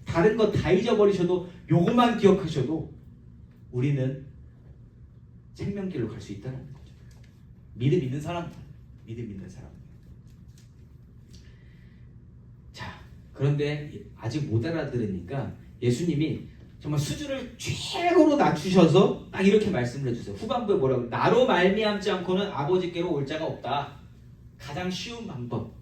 다른 거 다 잊어버리셔도 요것만 기억하셔도 우리는 생명길로 갈 수 있다는 거죠. 믿음 있는 사람, 믿음 있는 사람. 자, 그런데 아직 못 알아들으니까 예수님이 정말 수준을 최고로 낮추셔서 딱 이렇게 말씀을 해주세요. 후반부에 뭐라고? 나로 말미암지 않고는 아버지께로 올 자가 없다. 가장 쉬운 방법.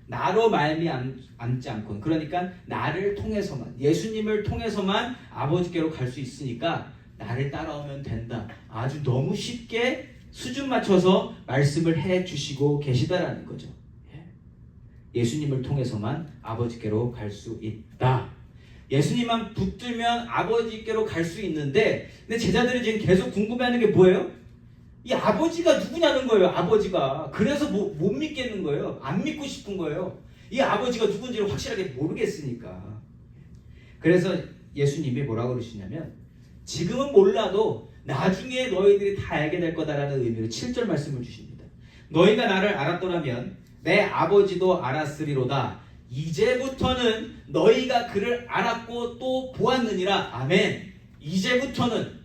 나로 말미암지 않고는, 그러니까 나를 통해서만, 예수님을 통해서만 아버지께로 갈 수 있으니까 나를 따라오면 된다. 아주 너무 쉽게 수준 맞춰서 말씀을 해주시고 계시다라는 거죠. 예수님을 통해서만 아버지께로 갈 수 있다. 예수님만 붙들면 아버지께로 갈 수 있는데, 근데 제자들이 지금 계속 궁금해하는 게 뭐예요? 이 아버지가 누구냐는 거예요. 아버지가. 그래서 못 믿겠는 거예요. 안 믿고 싶은 거예요. 이 아버지가 누군지를 확실하게 모르겠으니까. 그래서 예수님이 뭐라고 그러시냐면, 지금은 몰라도 나중에 너희들이 다 알게 될 거다라는 의미로 7절 말씀을 주십니다. 너희가 나를 알았더라면 내 아버지도 알았으리로다. 이제부터는 너희가 그를 알았고 또 보았느니라. 아멘. 이제부터는,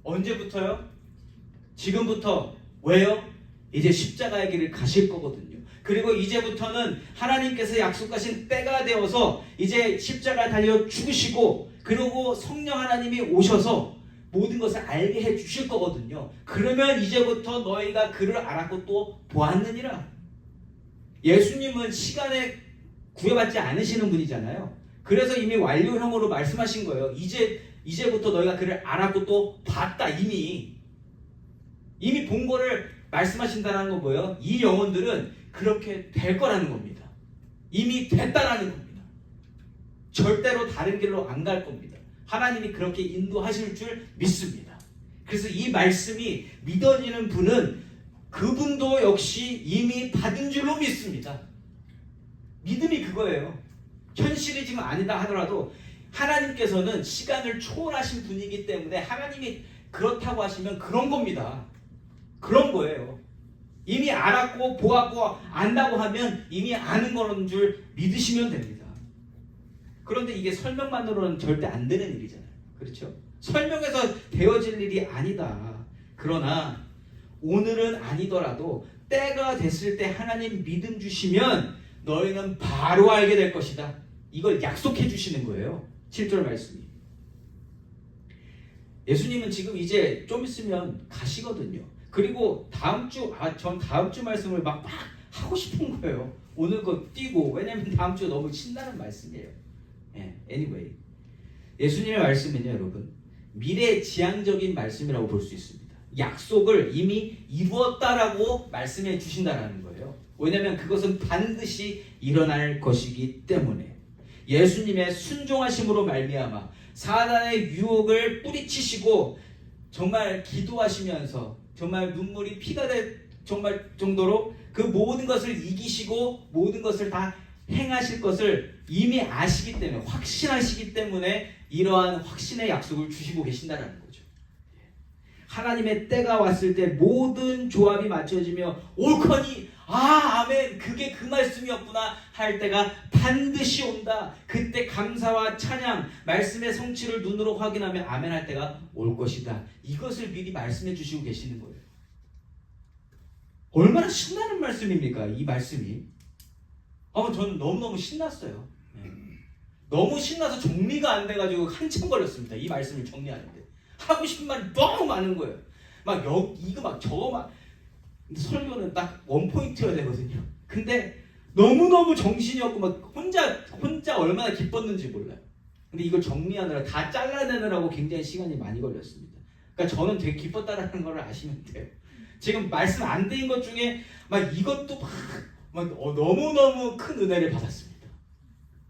언제부터요? 지금부터. 왜요? 이제 십자가의 길을 가실 거거든요. 그리고 이제부터는 하나님께서 약속하신 때가 되어서 이제 십자가에 달려 죽으시고, 그리고 성령 하나님이 오셔서 모든 것을 알게 해 주실 거거든요. 그러면 이제부터 너희가 그를 알았고 또 보았느니라. 예수님은 시간에 구애받지 않으시는 분이잖아요. 그래서 이미 완료형으로 말씀하신 거예요. 이제부터 너희가 그를 알았고 또 봤다. 이미 본 거를 말씀하신다는 건 뭐예요? 이 영혼들은 그렇게 될 거라는 겁니다. 이미 됐다라는 겁니다. 절대로 다른 길로 안 갈 겁니다. 하나님이 그렇게 인도하실 줄 믿습니다. 그래서 이 말씀이 믿어지는 분은 그분도 역시 이미 받은 줄로 믿습니다. 믿음이 그거예요. 현실이 지금 아니다 하더라도 하나님께서는 시간을 초월하신 분이기 때문에 하나님이 그렇다고 하시면 그런 겁니다. 그런 거예요. 이미 알았고 보았고 안다고 하면 이미 아는 거는 줄 믿으시면 됩니다. 그런데 이게 설명만으로는 절대 안 되는 일이잖아요. 그렇죠? 설명해서 되어질 일이 아니다. 그러나 오늘은 아니더라도 때가 됐을 때 하나님 믿음 주시면 너희는 바로 알게 될 것이다. 이걸 약속해 주시는 거예요. 7절 말씀이. 예수님은 지금 이제 좀 있으면 가시거든요. 그리고 전 다음 주 말씀을 막 하고 싶은 거예요. 오늘 거 띄고. 왜냐면 다음 주 너무 신나는 말씀이에요. Anyway, 예수님의 말씀은요, 여러분, 미래지향적인 말씀이라고 볼 수 있습니다. 약속을 이미 이루었다라고 말씀해 주신다라는 거예요. 왜냐하면 그것은 반드시 일어날 것이기 때문에. 예수님의 순종하심으로 말미암아 사단의 유혹을 뿌리치시고 정말 기도하시면서 정말 눈물이 피가 될 정도로 그 모든 것을 이기시고 모든 것을 다 행하실 것을 이미 아시기 때문에, 확신하시기 때문에 이러한 확신의 약속을 주시고 계신다는 거죠. 하나님의 때가 왔을 때 모든 조합이 맞춰지며 옳거니 아멘, 그게 그 말씀이었구나 할 때가 반드시 온다. 그때 감사와 찬양, 말씀의 성취를 눈으로 확인하며 아멘 할 때가 올 것이다. 이것을 미리 말씀해 주시고 계시는 거예요. 얼마나 신나는 말씀입니까? 이 말씀이. 저는 너무너무 신났어요. 너무 신나서 정리가 안 돼가지고 한참 걸렸습니다. 이 말씀을 정리하는데. 하고 싶은 말이 너무 많은 거예요. 막 이거 막 저거 막. 설교는 딱 원포인트여야 되거든요. 근데 너무너무 정신이 없고 막 혼자 얼마나 기뻤는지 몰라요. 근데 이걸 정리하느라 다 잘라내느라고 굉장히 시간이 많이 걸렸습니다. 그러니까 저는 되게 기뻤다라는 걸 아시면 돼요. 지금 말씀 안 드린 것 중에 막 이것도 막 너무너무 큰 은혜를 받았습니다.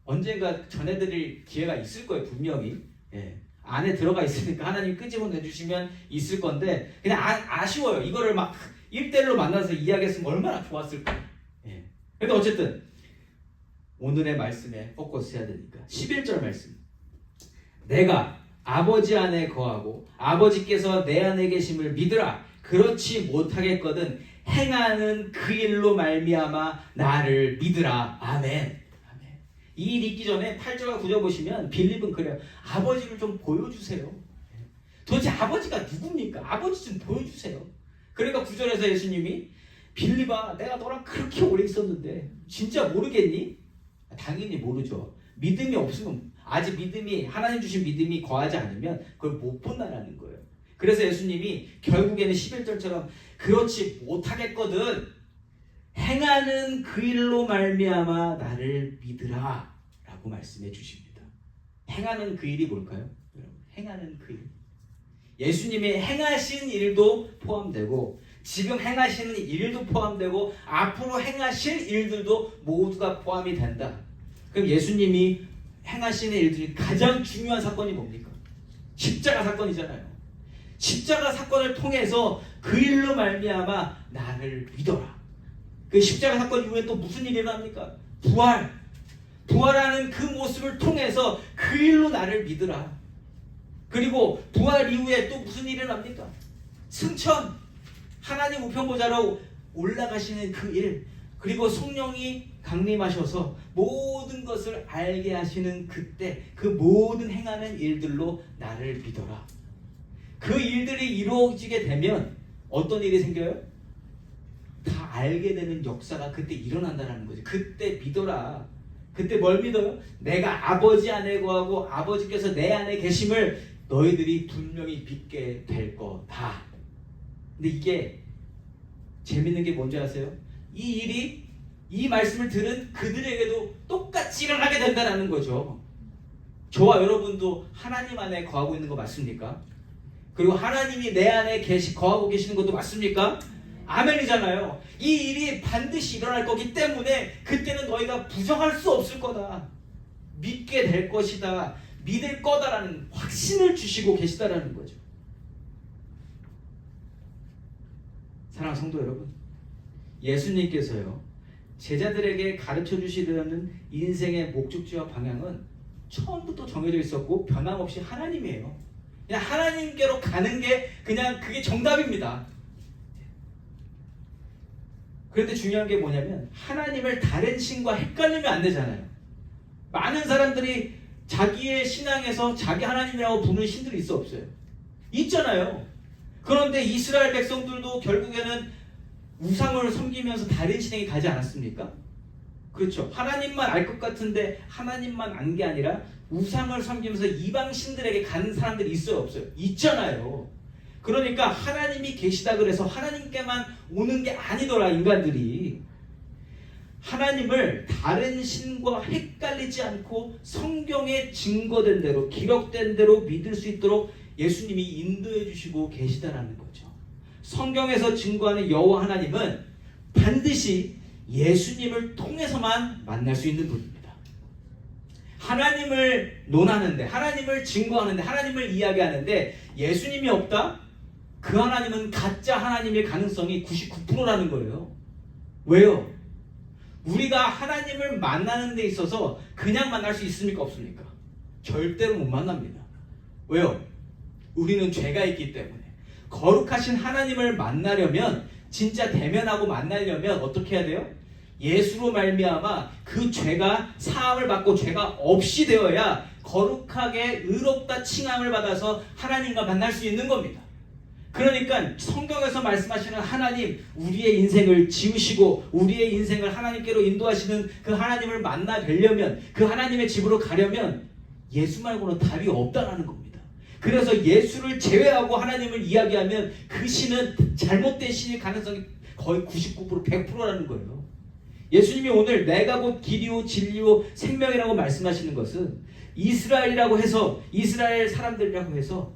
언젠가 전해드릴 기회가 있을 거예요. 분명히. 예. 안에 들어가 있으니까 하나님 끄집어내주시면 있을 건데 그냥 아쉬워요. 이거를 막 1대1로 만나서 이야기했으면 얼마나 좋았을까. 예. 근데 어쨌든 오늘의 말씀에 포커스 해야 되니까 11절 말씀. 내가 아버지 안에 거하고 아버지께서 내 안에 계심을 믿으라. 그렇지 못하겠거든 행하는 그 일로 말미암아 나를 믿으라. 아멘. 아멘. 이 일 있기 전에 8절과 9절 보시면 빌립은 그래요. 아버지를 좀 보여주세요. 도대체 아버지가 누굽니까? 아버지 좀 보여주세요. 그러니까 9절에서 예수님이 빌립아 내가 너랑 그렇게 오래 있었는데 진짜 모르겠니? 당연히 모르죠. 믿음이 없으면 아직 믿음이 하나님 주신 믿음이 거하지 않으면 그걸 못 본다라는 거예요. 그래서 예수님이 결국에는 11절처럼 그렇지 못하겠거든 행하는 그 일로 말미암아 나를 믿으라 라고 말씀해 주십니다. 행하는 그 일이 뭘까요? 행하는 그 일. 예수님이 행하신 일도 포함되고 지금 행하시는 일도 포함되고 앞으로 행하실 일들도 모두가 포함이 된다. 그럼 예수님이 행하시는 일들이 가장 중요한 사건이 뭡니까? 십자가 사건이잖아요. 십자가 사건을 통해서 그 일로 말미암아 나를 믿어라. 그 십자가 사건 이후에 또 무슨 일이 일어납니까? 부활하는 그 모습을 통해서 그 일로 나를 믿으라. 그리고 부활 이후에 또 무슨 일이 일어납니까? 승천, 하나님 우편보좌로 올라가시는 그 일, 그리고 성령이 강림하셔서 모든 것을 알게 하시는 그때 그 모든 행하는 일들로 나를 믿어라. 그 일들이 이루어지게 되면 어떤 일이 생겨요? 다 알게 되는 역사가 그때 일어난다는 거죠. 그때 믿어라. 그때 뭘 믿어요? 내가 아버지 안에 거하고 아버지께서 내 안에 계심을 너희들이 분명히 믿게 될 거다. 근데 이게 재밌는 게 뭔지 아세요? 이 일이 이 말씀을 들은 그들에게도 똑같이 일어나게 된다는 거죠. 저와 여러분도 하나님 안에 거하고 있는 거 맞습니까? 그리고 하나님이 내 안에 거하고 계시는 것도 맞습니까? 아멘이잖아요. 이 일이 반드시 일어날 거기 때문에 그때는 너희가 부정할 수 없을 거다. 믿게 될 것이다. 믿을 거다라는 확신을 주시고 계시다라는 거죠. 사랑하는 성도 여러분, 예수님께서요 제자들에게 가르쳐 주시려는 인생의 목적지와 방향은 처음부터 정해져 있었고 변함없이 하나님이에요. 그냥 하나님께로 가는 게 그냥 그게 정답입니다. 그런데 중요한 게 뭐냐면 하나님을 다른 신과 헷갈리면 안 되잖아요. 많은 사람들이 자기의 신앙에서 자기 하나님이라고 부르는 신들이 있어 없어요? 있잖아요. 그런데 이스라엘 백성들도 결국에는 우상을 섬기면서 다른 신에게 가지 않았습니까? 그렇죠. 하나님만 알 것 같은데 하나님만 안 게 아니라 우상을 섬기면서 이방 신들에게 가는 사람들이 있어요 없어요? 있잖아요. 그러니까 하나님이 계시다 그래서 하나님께만 오는 게 아니더라. 인간들이 하나님을 다른 신과 헷갈리지 않고 성경에 증거된 대로 기록된 대로 믿을 수 있도록 예수님이 인도해 주시고 계시다라는 거죠. 성경에서 증거하는 여호와 하나님은 반드시 예수님을 통해서만 만날 수 있는 분입니다. 하나님을 논하는데, 하나님을 증거하는데, 하나님을 이야기하는데 예수님이 없다? 그 하나님은 가짜 하나님일 가능성이 99%라는 거예요. 왜요? 우리가 하나님을 만나는 데 있어서 그냥 만날 수 있습니까? 없습니까? 절대로 못 만납니다. 왜요? 우리는 죄가 있기 때문에. 거룩하신 하나님을 만나려면, 진짜 대면하고 만나려면 어떻게 해야 돼요? 예수로 말미암아 그 죄가 사함을 받고 죄가 없이 되어야 거룩하게 의롭다 칭함을 받아서 하나님과 만날 수 있는 겁니다. 그러니까 성경에서 말씀하시는 하나님, 우리의 인생을 지으시고 우리의 인생을 하나님께로 인도하시는 그 하나님을 만나 뵈려면, 그 하나님의 집으로 가려면 예수 말고는 답이 없다라는 겁니다. 그래서 예수를 제외하고 하나님을 이야기하면 그 신은 잘못된 신일 가능성이 거의 99% 100%라는 거예요. 예수님이 오늘 내가 곧 길이요 진리요 생명이라고 말씀하시는 것은 이스라엘이라고 해서, 이스라엘 사람들이라고 해서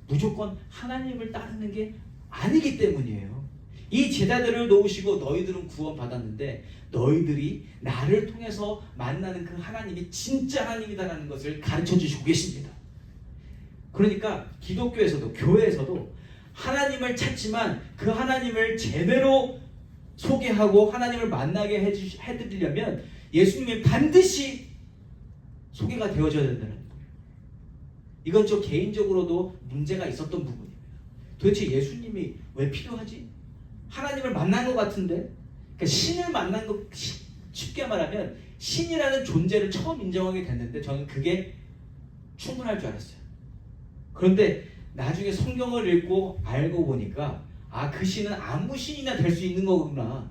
무조건 하나님을 따르는 게 아니기 때문이에요. 이 제자들을 놓으시고 너희들은 구원 받았는데 너희들이 나를 통해서 만나는 그 하나님이 진짜 하나님이다라는 것을 가르쳐 주시고 계십니다. 그러니까 기독교에서도, 교회에서도 하나님을 찾지만 그 하나님을 제대로 소개하고 하나님을 만나게 해드리려면 예수님이 반드시 소개가 되어져야 된다는 거예요. 이건 저 개인적으로도 문제가 있었던 부분입니다. 도대체 예수님이 왜 필요하지? 하나님을 만난 것 같은데? 그러니까 신을 만난 것, 쉽게 말하면 신이라는 존재를 처음 인정하게 됐는데 저는 그게 충분할 줄 알았어요. 그런데 나중에 성경을 읽고 알고 보니까 그 신은 아무 신이나 될 수 있는 거구나.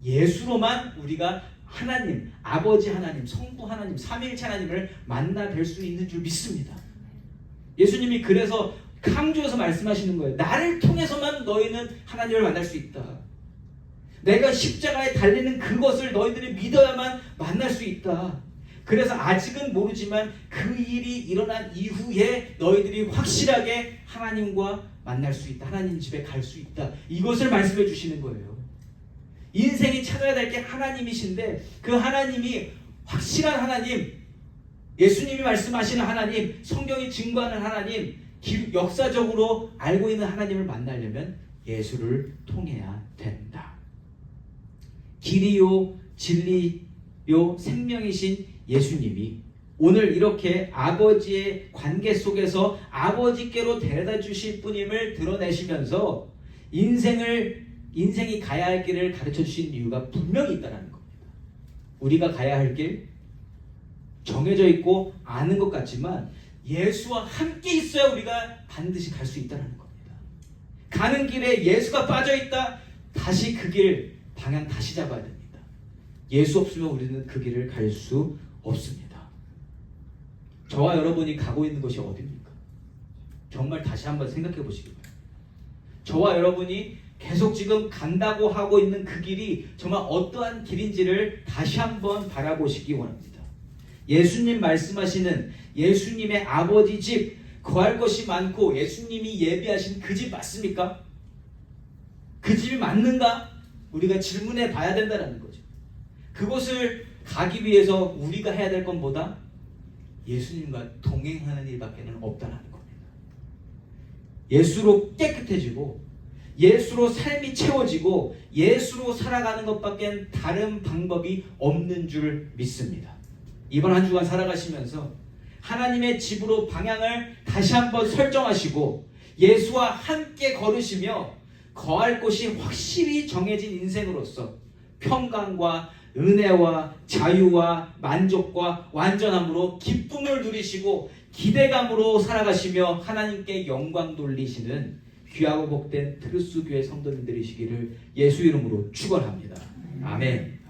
예수로만 우리가 하나님, 아버지 하나님, 성부 하나님, 삼위일체 하나님을 만나 뵐 수 있는 줄 믿습니다. 예수님이 그래서 강조해서 말씀하시는 거예요. 나를 통해서만 너희는 하나님을 만날 수 있다. 내가 십자가에 달리는 그것을 너희들이 믿어야만 만날 수 있다. 그래서 아직은 모르지만 그 일이 일어난 이후에 너희들이 확실하게 하나님과 만날 수 있다. 하나님 집에 갈 수 있다. 이것을 말씀해 주시는 거예요. 인생이 찾아야 될 게 하나님이신데 그 하나님이 확실한 하나님, 예수님이 말씀하시는 하나님, 성경이 증거하는 하나님, 역사적으로 알고 있는 하나님을 만나려면 예수를 통해야 된다. 길이요 진리요 생명이신 예수님이 오늘 이렇게 아버지의 관계 속에서 아버지께로 데려다 주실 분임을 드러내시면서 인생이 가야 할 길을 가르쳐 주신 이유가 분명히 있다는 겁니다. 우리가 가야 할 길 정해져 있고 아는 것 같지만 예수와 함께 있어야 우리가 반드시 갈 수 있다는 겁니다. 가는 길에 예수가 빠져 있다, 다시 그 길 방향 다시 잡아야 됩니다. 예수 없으면 우리는 그 길을 갈 수 없습니다. 저와 여러분이 가고 있는 곳이 어디입니까? 정말 다시 한번 생각해 보시기 바랍니다. 저와 여러분이 계속 지금 간다고 하고 있는 그 길이 정말 어떠한 길인지를 다시 한번 바라보시기 원합니다. 예수님 말씀하시는 예수님의 아버지 집, 거할 것이 많고 예수님이 예비하신 그 집 맞습니까? 그 집이 맞는가? 우리가 질문해 봐야 된다는 거죠. 그곳을 가기 위해서 우리가 해야 될 건 뭐다? 예수님과 동행하는 일밖에 없다는 겁니다. 예수로 깨끗해지고 예수로 삶이 채워지고 예수로 살아가는 것밖에 다른 방법이 없는 줄 믿습니다. 이번 한 주간 살아가시면서 하나님의 집으로 방향을 다시 한번 설정하시고 예수와 함께 걸으시며 거할 곳이 확실히 정해진 인생으로서 평강과 은혜와 자유와 만족과 완전함으로 기쁨을 누리시고 기대감으로 살아가시며 하나님께 영광 돌리시는 귀하고 복된 트루스 교회 성도님들이시기를 예수 이름으로 축원합니다. 아멘.